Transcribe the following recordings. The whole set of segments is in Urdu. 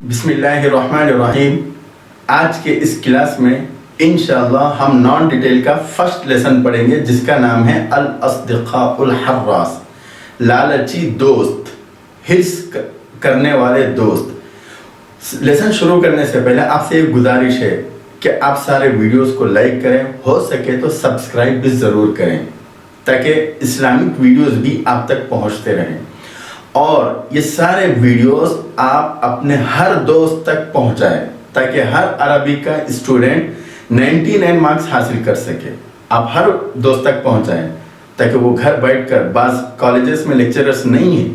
بسم اللہ الرحمن الرحیم۔ آج کے اس کلاس میں انشاءاللہ ہم نان ڈیٹیل کا فرسٹ لیسن پڑھیں گے جس کا نام ہے الاصدقاء الحراس، لالچی دوست، حرص کرنے والے دوست۔ لیسن شروع کرنے سے پہلے آپ سے ایک گزارش ہے کہ آپ سارے ویڈیوز کو لائک کریں، ہو سکے تو سبسکرائب بھی ضرور کریں تاکہ اسلامک ویڈیوز بھی آپ تک پہنچتے رہیں، اور یہ سارے ویڈیوز آپ اپنے ہر دوست تک پہنچائیں تاکہ ہر عربی کا اسٹوڈنٹ 99 مارکس حاصل کر سکے۔ آپ ہر دوست تک پہنچائیں تاکہ وہ گھر بیٹھ کر، بعض کالجز میں لیکچررز نہیں ہیں،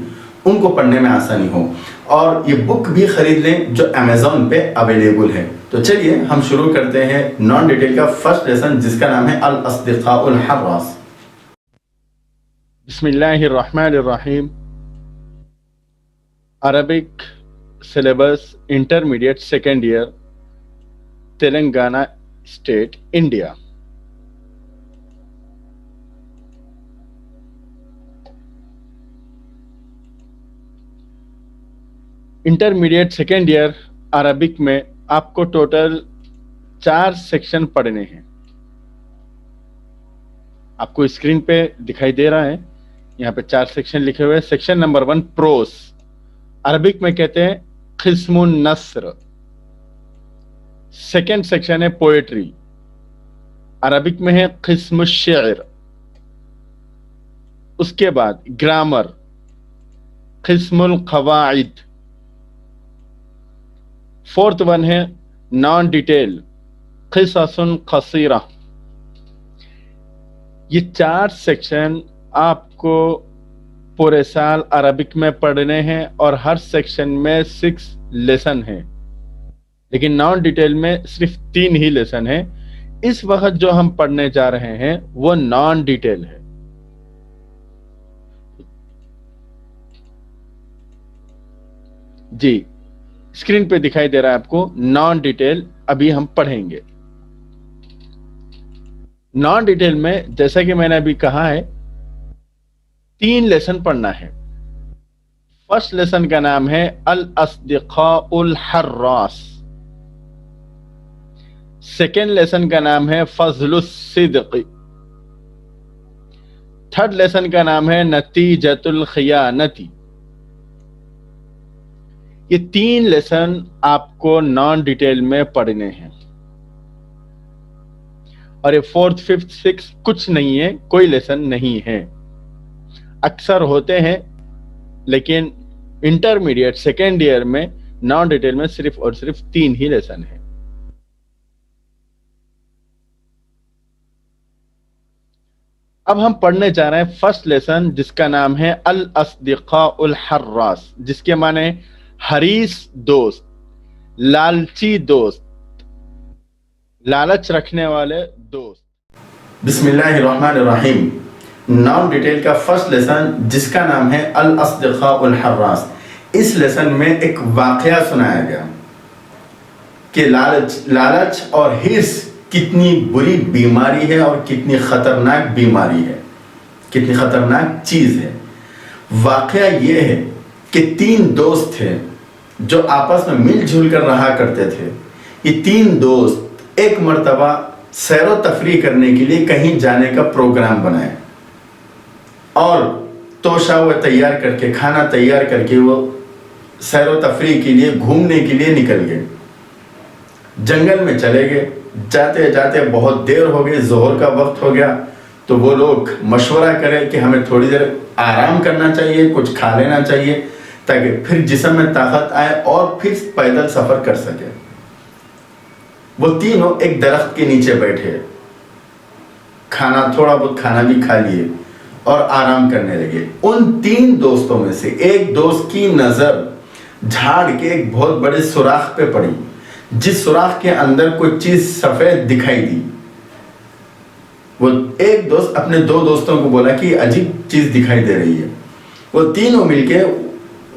ان کو پڑھنے میں آسانی ہو، اور یہ بک بھی خرید لیں جو امیزون پہ اویلیبل ہے۔ تو چلیے ہم شروع کرتے ہیں نان ڈیٹیل کا فرسٹ لیسن جس کا نام ہے الاصدقاء الحراس۔ بسم اللہ الرحمن الرحیم۔ Arabic syllabus intermediate second year, Telangana state, India. Intermediate second year Arabic میں آپ کو ٹوٹل 4 سیکشن پڑھنے ہیں۔ آپ کو اسکرین پہ دکھائی دے رہا ہے، یہاں پہ 4 سیکشن لکھے ہوئے۔ سیکشن نمبر 1 پروس، عربک میں کہتے ہیں قسم النثر۔ سیکنڈ سیکشن ہے پوئٹری، عربک میں ہے قسم الشعر۔ اس کے بعد گرامر، قسم القواعد۔ فورتھ ون ہے نان ڈیٹیل، قصص قصیرہ۔ یہ 4 سیکشن آپ کو پورے سال عربک میں پڑھنے ہیں، اور ہر سیکشن میں 6 لیسن ہیں، لیکن نان ڈیٹیل میں صرف 3 ہی لیسن ہیں۔ اس وقت جو ہم پڑھنے جا رہے ہیں وہ نان ڈیٹیل ہے۔ جی اسکرین پہ دکھائی دے رہا ہے آپ کو نان ڈیٹیل، ابھی ہم پڑھیں گے۔ نان ڈیٹیل میں جیسا کہ میں نے ابھی کہا ہے 3 لیسن پڑھنا ہے۔ فرسٹ لیسن کا نام ہے الاصدقاء الحراس، سیکنڈ لیسن کا نام ہے فضل الصدق، تھرڈ لیسن کا نام ہے نتیجۃ الخیانت۔ یہ 3 لیسن آپ کو نان ڈیٹیل میں پڑھنے ہیں، اور یہ 4th 5th 6th کچھ نہیں ہے، کوئی لیسن نہیں ہے۔ اکثر ہوتے ہیں لیکن انٹرمیڈیٹ سیکنڈ ایئر میں نان ڈیٹیل میں صرف اور صرف 3 ہی لیسن ہیں۔ اب ہم پڑھنے جا رہے ہیں فرسٹ لیسن جس کا نام ہے الاصدقاء الحراس، جس کے معنی حریص دوست، لالچی دوست، لالچ رکھنے والے دوست۔ بسم اللہ الرحمن الرحیم۔ نان ڈیٹیل کا فرسٹ لیسن جس کا نام ہے الاصدقاء الحراس، اس لیسن میں ایک واقعہ سنایا گیا کہ لالچ اور حرص کتنی بری بیماری ہے اور کتنی خطرناک بیماری ہے، کتنی خطرناک چیز ہے۔ واقعہ یہ ہے کہ 3 دوست تھے جو آپس میں مل جل کر رہا کرتے تھے۔ یہ 3 دوست ایک مرتبہ سیر و تفریح کرنے کے لیے کہیں جانے کا پروگرام بنائے، اور توشہ وہ تیار کر کے، کھانا تیار کر کے وہ سیر و تفریح کے لیے، گھومنے کے لیے نکل گئے۔ جنگل میں چلے گئے، جاتے جاتے بہت دیر ہو گئی، ظہر کا وقت ہو گیا، تو وہ لوگ مشورہ کرے کہ ہمیں تھوڑی دیر آرام کرنا چاہیے، کچھ کھا لینا چاہیے تاکہ پھر جسم میں طاقت آئے اور پھر پیدل سفر کر سکے۔ وہ تینوں ایک درخت کے نیچے بیٹھے، کھانا تھوڑا بہت کھانا بھی کھا لیے اور آرام کرنے لگے۔ ان 3 دوستوں میں سے ایک دوست کی نظر جھاڑ کے ایک بہت بڑے سوراخ پہ پڑی، جس سوراخ کے اندر کوئی چیز سفید دکھائی دی۔ وہ ایک دوست اپنے 2 دوستوں کو بولا کہ عجیب چیز دکھائی دے رہی ہے۔ وہ تینوں مل کے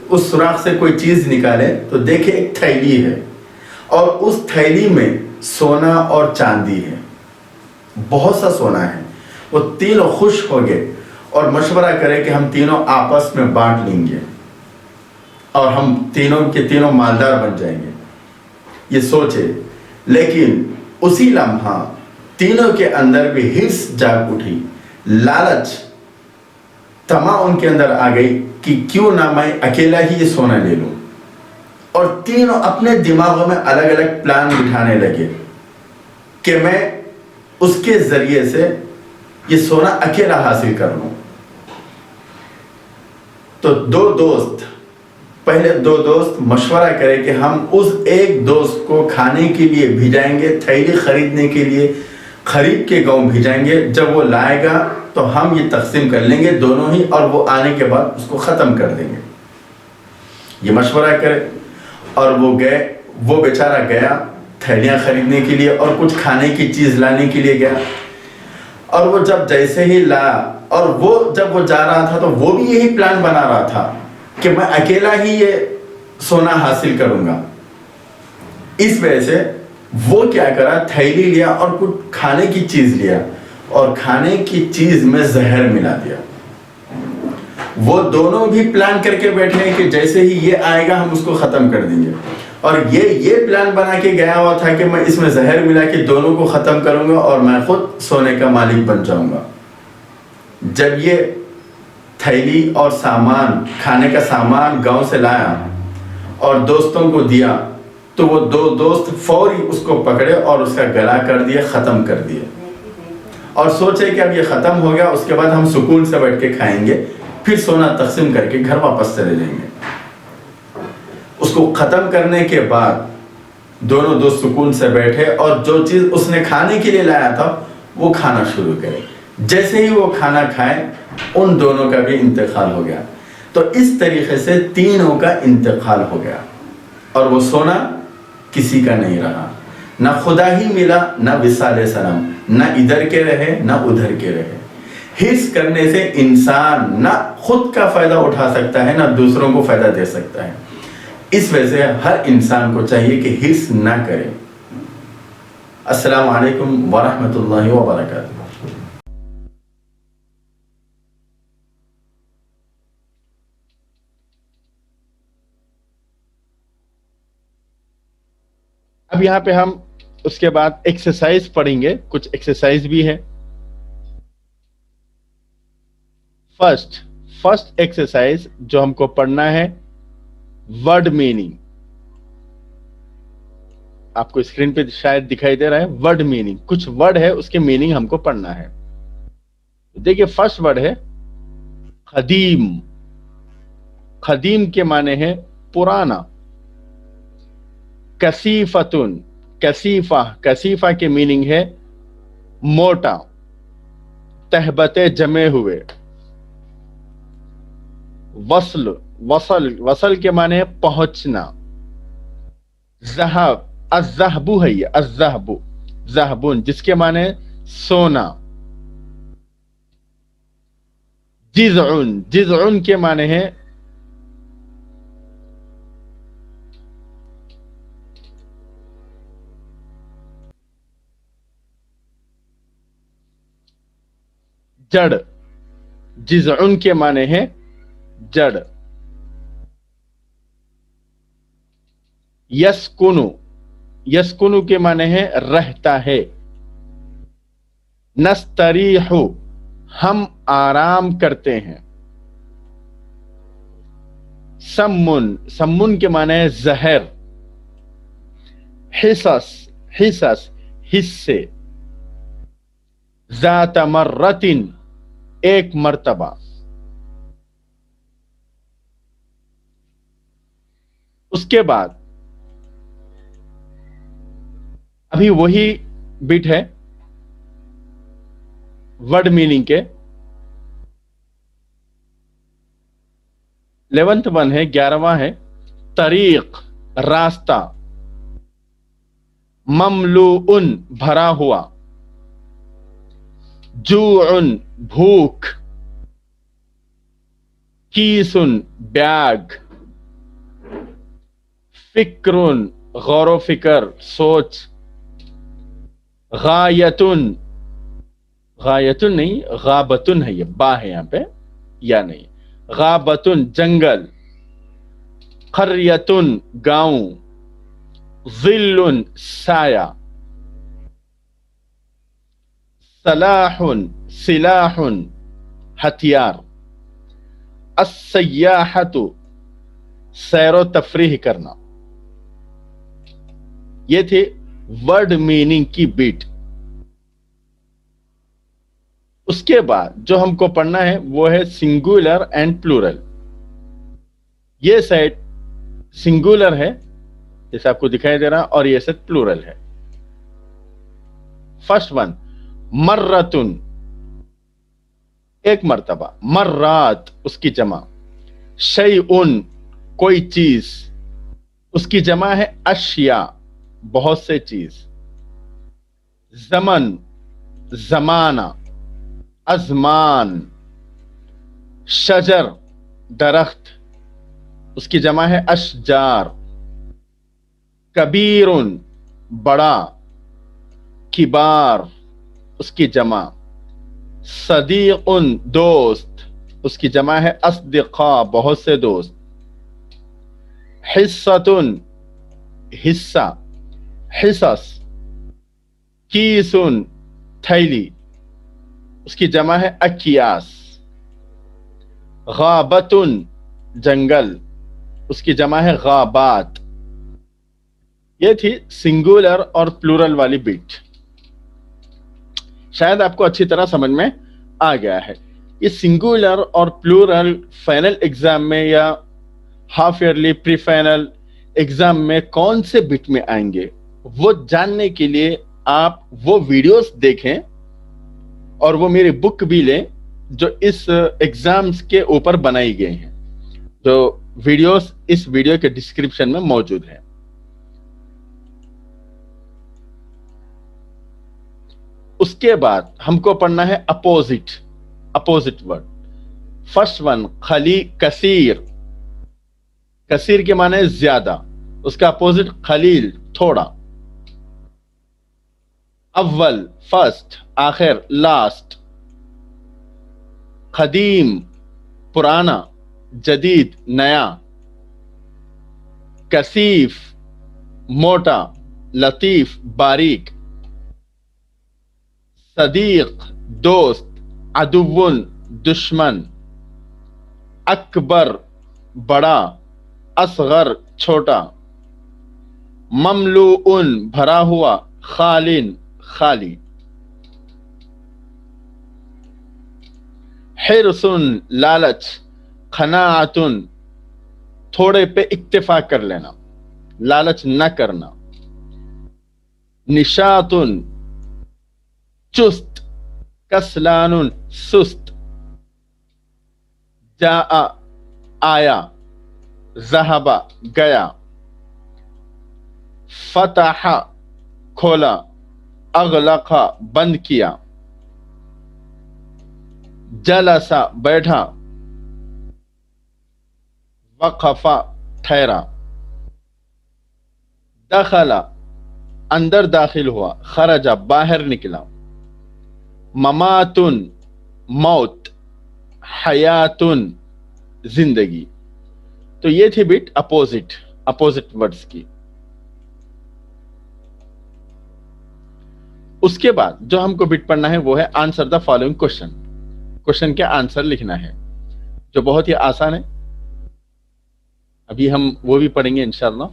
اس سوراخ سے کوئی چیز نکالے تو دیکھے ایک تھیلی ہے، اور اس تھیلی میں سونا اور چاندی ہے، بہت سا سونا ہے۔ وہ تینوں خوش ہو گئے اور مشورہ کرے کہ ہم تینوں آپس میں بانٹ لیں گے، اور ہم تینوں کے تینوں مالدار بن جائیں گے. یہ سوچے. لیکن اسی لمحہ تینوں کے اندر بھی حرص جاگ اٹھی, لالچ, طمع ان کے اندر آ گئی کہ کیوں نہ میں اکیلا ہی یہ سونا لے لوں. اور تینوں اپنے دماغوں میں الگ الگ پلان بٹھانے لگے کہ میں اس کے ذریعے سے یہ سونا اکیلا حاصل کر لوں. تو پہلے دو دوست مشورہ کرے کہ ہم اس ایک دوست کو کھانے کے لیے بھیجائیں گے, تھیلی خریدنے کے لیے خرید کے گاؤں بھیجائیں گے. جب وہ لائے گا تو ہم یہ تقسیم کر لیں گے دونوں ہی, اور وہ آنے کے بعد اس کو ختم کر دیں گے. یہ مشورہ کرے اور وہ بیچارہ گیا تھیلیاں خریدنے کے لیے اور کچھ کھانے کی چیز لانے کے لیے گیا. اور وہ جب جیسے ہی لایا, اور جب وہ جا رہا تھا تو وہ بھی یہی پلان بنا رہا تھا کہ میں اکیلا ہی یہ سونا حاصل کروں گا. اس وجہ سے وہ کیا کرا, تھیلی لیا اور کچھ کھانے کی چیز لیا, اور کھانے کی چیز میں زہر ملا دیا. وہ دونوں بھی پلان کر کے بیٹھے ہیں کہ جیسے ہی یہ آئے گا ہم اس کو ختم کر دیں گے. اور یہ پلان بنا کے گیا ہوا تھا کہ میں اس میں زہر ملا کے دونوں کو ختم کروں گا اور میں خود سونے کا مالک بن جاؤں گا. جب یہ تھیلی اور کھانے کا سامان گاؤں سے لایا اور دوستوں کو دیا, تو وہ دو دوست فوری اس کو پکڑے اور اس کا گلا کر دیا, ختم کر دیا, اور سوچے کہ اب یہ ختم ہو گیا, اس کے بعد ہم سکون سے بیٹھ کے کھائیں گے, پھر سونا تقسیم کر کے گھر واپس چلے جائیں گے. اس کو ختم کرنے کے بعد دونوں دوست سکون سے بیٹھے اور جو چیز اس نے کھانے کے لیے لایا تھا وہ کھانا شروع کرے. جیسے ہی وہ کھانا کھائے ان دونوں کا بھی انتقال ہو گیا. تو اس طریقے سے تینوں کا انتقال ہو گیا, اور وہ سونا کسی کا نہیں رہا. نہ خدا ہی ملا, نہ وصال سلام, نہ ادھر کے رہے نہ ادھر کے رہے. حرص کرنے سے انسان نہ خود کا فائدہ اٹھا سکتا ہے نہ دوسروں کو فائدہ دے سکتا ہے. اس وجہ سے ہر انسان کو چاہیے کہ حرص نہ کرے. السلام علیکم ورحمۃ اللہ وبرکاتہ. اب یہاں پہ ہم اس کے بعد ایکسرسائز پڑھیں گے. کچھ ایکسرسائز بھی ہے. فرسٹ ایکسرسائز جو ہم کو پڑھنا ہے, ورڈ میننگ. آپ کو اسکرین پہ شاید دکھائی دے رہا ہے ورڈ میننگ. کچھ ورڈ ہے, اس کے میننگ ہم کو پڑھنا ہے. دیکھیے فرسٹ ورڈ ہے قدیم. قدیم کے معنی ہے پرانا. کثیفتن, کثیفہ کے میننگ ہے موٹا, تہبتے جمے ہوئے. وصل کے معنی ہے پہنچنا. ذہب, الذہب ہے یہ, الذہب, ذہبن جس کے معنی ہے سونا. جذع کے معنی ہے جڑ. جذع کے معنی ہے جڑ. یسکنو کے معنی ہے رہتا ہے. نستریح, ہم آرام کرتے ہیں. سمن کے معنی ہے زہر. حصص, حصے. ذات مرتن, ایک مرتبہ. اس کے بعد ابھی وہی بٹ ہے ورڈ میننگ کے. 11th ون ہے, 11واں ہے طریق, راستہ. مملوءن, بھرا ہوا. جوعن, بھوک. کیسن, بیگ. فکرن, غور و فکر, سوچ. غایتن نہیں, غابتن ہے, یہ با ہے یہاں پہ, یا نہیں. غابتن, جنگل. قریتن گاؤں، ظل سایہ، سلاح سلاح ہتھیار، السیاحت سیر و تفریح کرنا۔ یہ تھی ورڈ میننگ کی بیٹ۔ اس کے بعد جو ہم کو پڑھنا ہے وہ ہے سنگولر اینڈ پلورل۔ یہ سیٹ سنگولر ہے جیسے آپ کو دکھائی دے رہا، اور یہ سیٹ پلورل ہے۔ فرسٹ ون، مرتن ایک مرتبہ، مرات اس کی جمع، شیئن کوئی چیز، اس کی جمع ہے اشیاء بہت سے چیز، زمن زمانہ، ازمان، شجر درخت، اس کی جمع ہے اشجار، کبیر بڑا، کبار اس کی جمع، صدیق دوست اس کی جمع ہے اصدقاء بہت سے دوست، حصۃ حصہ، حصص، کیس تھیلی اس کی جمع ہے اکیاس، غابۃ جنگل اس کی جمع ہے غابات۔ یہ تھی سنگولر اور پلورل والی بیٹ۔ شاید آپ کو اچھی طرح سمجھ میں آ گیا ہے۔ یہ سنگولر اور پلورل فائنل ایگزام میں یا ہاف ایئرلی پری فائنل ایگزام میں کون سے بٹ میں آئیں گے، وہ جاننے کے لیے آپ وہ ویڈیوز دیکھیں اور وہ میری بک بھی لیں جو اس ایگزامز کے اوپر بنائی گئی ہیں، جو ویڈیوز اس ویڈیو کے ڈسکرپشن میں موجود ہیں۔ اس کے بعد ہم کو پڑھنا ہے اپوزٹ ورڈ۔ فرسٹ ون، کثیر، کثیر کے معنی ہے زیادہ، اس کا اپوزٹ قلیل تھوڑا۔ اول فرسٹ، آخر لاسٹ۔ قدیم پرانا، جدید نیا۔ کثیف موٹا، لطیف باریک۔ صدیق دوست، عدو دشمن۔ اکبر بڑا، اصغر چھوٹا۔ مملوء بھرا ہوا، خالٍ خالی۔ حرص لالچ، قناعت تھوڑے پہ اکتفا کر لینا، لالچ نہ کرنا۔ نشاط چست، کسلان سست۔ جاء آیا، ذهب گیا۔ فتح کھولا، اغلق بند کیا۔ جلس بیٹھا، وقف ٹھہرا۔ دخل اندر داخل ہوا، خرج باہر نکلا۔ ممات موت، حیات زندگی۔ تو یہ تھی بٹ اپوزٹ ورڈز کی۔ اس کے بعد جو ہم کو بٹ پڑھنا ہے وہ ہے آنسر دا فالوئنگ کوشچن کے آنسر لکھنا ہے، جو بہت ہی آسان ہے۔ ابھی ہم وہ بھی پڑھیں گے انشاءاللہ۔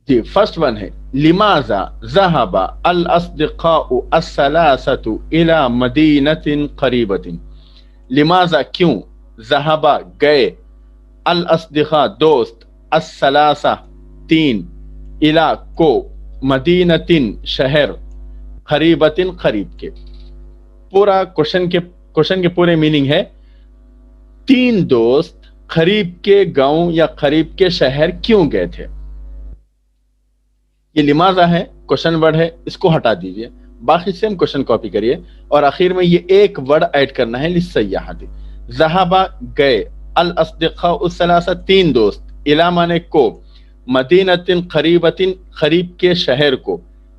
جی فرسٹ ون ہے، لماذا ذهب الاصدقاء الثلاثة الى مدینة قریبة۔ لماذا کیوں، ذهب گئے، الاصدقاء دوست، الثلاثة تین، الى کو، مدینة شہر، قریبة قریب کے۔ پورا کوشچن کے پورے میننگ ہے، تین دوست قریب کے گاؤں یا قریب کے شہر کیوں گئے تھے۔ یہ لماذا ہے، کوشچن ورڈ ہے، اس کو ہٹا دیجئے، باقی سیم کوشچن کاپی کریے اور آخر میں یہ ایک ورڈ ایڈ کرنا ہے، للسیاحت۔ ذهب گئے، الاصدقاء الثلاثة تین دوست، الی مانے کو، مدینة قریبة قریب کے شہر کو،